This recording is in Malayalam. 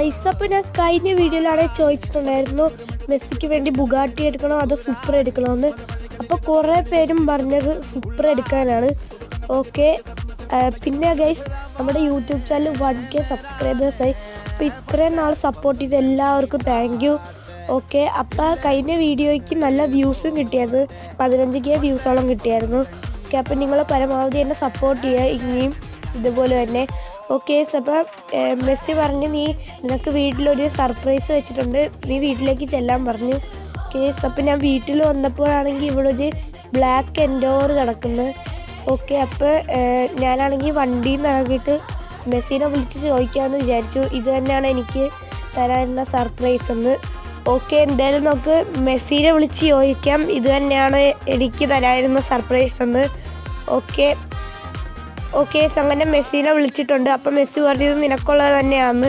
ഇസപ്പം ഞാൻ കഴിഞ്ഞ വീഡിയോയിലാണെങ്കിൽ ചോദിച്ചിട്ടുണ്ടായിരുന്നു മെസ്സിക്ക് വേണ്ടി ബുഗാട്ടി എടുക്കണോ അതോ സൂപ്പർ എടുക്കണോന്ന്. അപ്പോൾ കുറേ പേരും പറഞ്ഞത് സൂപ്പർ എടുക്കാനാണ്. ഓക്കെ, പിന്നെ ഗൈസ് നമ്മുടെ യൂട്യൂബ് ചാനൽ 1K സബ്സ്ക്രൈബേഴ്സായി. അപ്പോൾ ഇത്രയും നാൾ സപ്പോർട്ട് ചെയ്ത എല്ലാവർക്കും താങ്ക് യു. ഓക്കെ, അപ്പോൾ കഴിഞ്ഞ വീഡിയോയ്ക്ക് നല്ല വ്യൂസും കിട്ടിയത് 15K വ്യൂസോളം കിട്ടിയായിരുന്നു. ഓക്കെ, അപ്പോൾ നിങ്ങൾ പരമാവധി എന്നെ സപ്പോർട്ട് ചെയ്യുക ഇനിയും ഇതുപോലെ തന്നെ. ഓക്കെ, അപ്പോൾ മെസ്സി പറഞ്ഞ് നിനക്ക് വീട്ടിലൊരു സർപ്രൈസ് വെച്ചിട്ടുണ്ട്, നീ വീട്ടിലേക്ക് ചെല്ലാൻ പറഞ്ഞു. ഓക്കെ, അപ്പോൾ ഞാൻ വീട്ടിൽ വന്നപ്പോഴാണെങ്കിൽ ഇവിടെ ഒരു ബ്ലാക്ക് എൻഡോർ കിടക്കുന്നത്. ഓക്കെ, അപ്പോൾ ഞാനാണെങ്കിൽ വണ്ടിയിൽ നിന്ന് ഇറങ്ങിയിട്ട് മെസ്സിനെ വിളിച്ച് ചോദിക്കാമെന്ന് വിചാരിച്ചു, ഇത് തന്നെയാണ് എനിക്ക് തരാനുള്ള സർപ്രൈസ് എന്ന്. ഓക്കെ, എന്തായാലും നമുക്ക് മെസ്സിനെ വിളിച്ച് ചോദിക്കാം ഇത് തന്നെയാണ് എനിക്ക് തരാനുള്ള സർപ്രൈസ് എന്ന്. ഓക്കെ, അങ്ങനെ മെസ്സിനെ വിളിച്ചിട്ടുണ്ട്. അപ്പം മെസ്സി പറഞ്ഞത് നിനക്കുള്ളത് തന്നെയാണ്.